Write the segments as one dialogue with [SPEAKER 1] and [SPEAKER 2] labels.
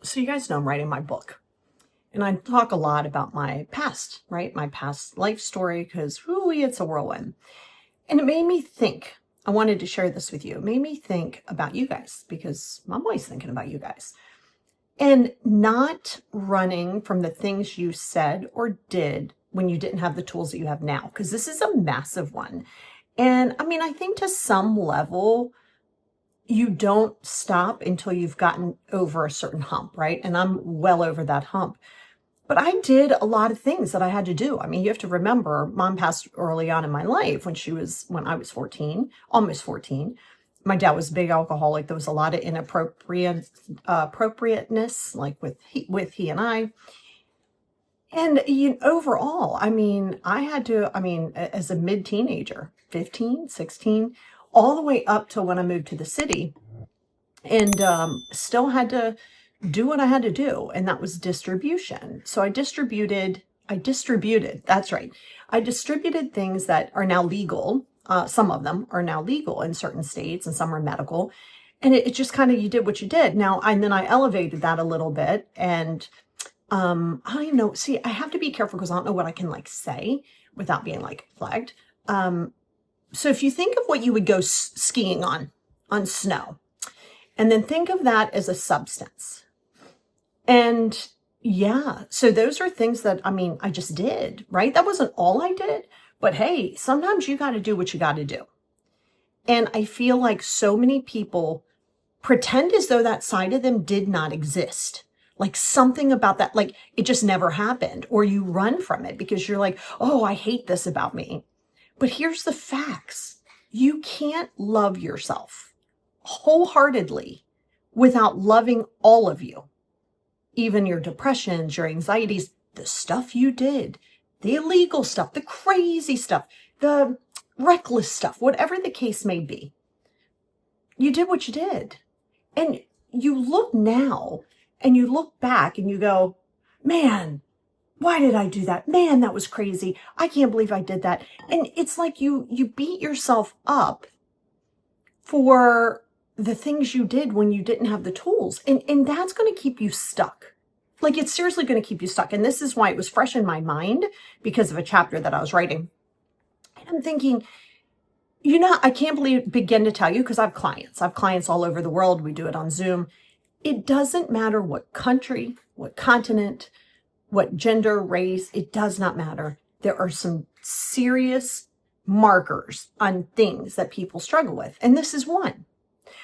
[SPEAKER 1] So you guys know I'm writing my book, and I talk a lot about my past, right? My past life story, because it's a whirlwind. And it made me think, I wanted to share this with you. It made me think about you guys, because I'm always thinking about you guys. And not running from the things you said or did when you didn't have the tools that you have now, because this is a massive one. And I mean, I think to some level, you don't stop until you've gotten over a certain hump, right? And I'm well over that hump. But I did a lot of things that I had to do. I mean, you have to remember, mom passed early on in my life when I was 14, almost 14. My dad was a big alcoholic. There was a lot of appropriateness, like with he and I. And overall, I mean, as a mid-teenager, 15, 16, all the way up to when I moved to the city, and still had to do what I had to do, and that was distribution. So I distributed, that's right. I distributed things that are now legal. Some of them are now legal in certain states, and some are medical. And it just kind of, you did what you did. And then I elevated that a little bit, and I don't even know. See, I have to be careful because I don't know what I can say without being flagged. So if you think of what you would go skiing on snow, and then think of that as a substance. And yeah, so those are things that, I just did, right? That wasn't all I did, but hey, sometimes you got to do what you got to do. And I feel like so many people pretend as though that side of them did not exist. Like something about that, like it just never happened, or you run from it because you're like, oh, I hate this about me. But here's the facts. You can't love yourself wholeheartedly without loving all of you, even your depressions, your anxieties, the stuff you did, the illegal stuff, the crazy stuff, the reckless stuff, whatever the case may be. You did what you did. And you look now and you look back and you go, man, why did I do that? Man, that was crazy. I can't believe I did that. And it's like you beat yourself up for the things you did when you didn't have the tools. And that's going to keep you stuck. Like, it's seriously going to keep you stuck. And this is why it was fresh in my mind, because of a chapter that I was writing. And I'm thinking, I can't begin to tell you, because I have clients all over the world. We do it on Zoom. It doesn't matter what country, what continent, what gender, race, it does not matter. There are some serious markers on things that people struggle with. And this is one.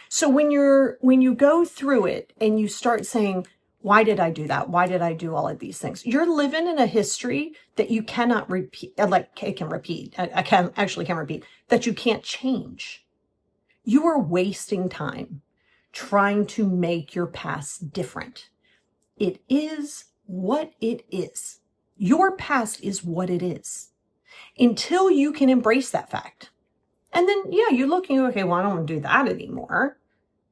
[SPEAKER 1] So when you go through it and you start saying, why did I do that? Why did I do all of these things? You're living in a history that you cannot repeat, I can repeat, that you can't change. You are wasting time trying to make your past different. It is what it is. Your past is what it is. Until you can embrace that fact. And then, you're looking, okay, well, I don't want to do that anymore.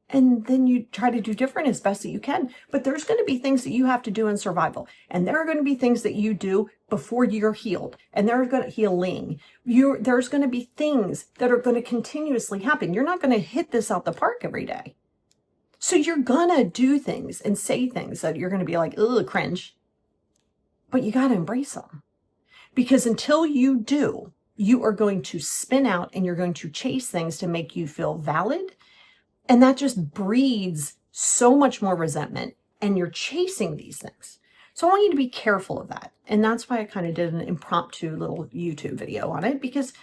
[SPEAKER 1] And then you try to do different as best that you can. But there's going to be things that you have to do in survival. And there are going to be things that you do before you're healed. And there's going to healing. There's going to be things that are going to continuously happen. You're not going to hit this out the park every day. So you're going to do things and say things that you're going to be like, ugh, cringe. But you got to embrace them. Because until you do, you are going to spin out and you're going to chase things to make you feel valid. And that just breeds so much more resentment, and you're chasing these things. So I want you to be careful of that. And that's why I kind of did an impromptu little YouTube video on it, because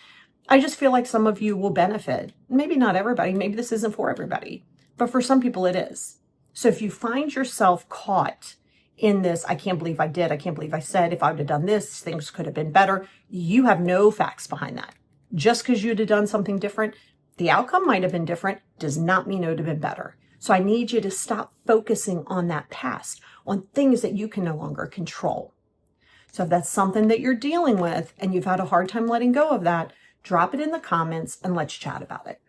[SPEAKER 1] I just feel like some of you will benefit. Maybe not everybody. Maybe this isn't for everybody. But for some people it is. So if you find yourself caught in this, I can't believe I did, I can't believe I said, if I would have done this, things could have been better. You have no facts behind that. Just because you'd have done something different, the outcome might have been different, does not mean it would have been better. So I need you to stop focusing on that past, on things that you can no longer control. So if that's something that you're dealing with and you've had a hard time letting go of that, drop it in the comments and let's chat about it.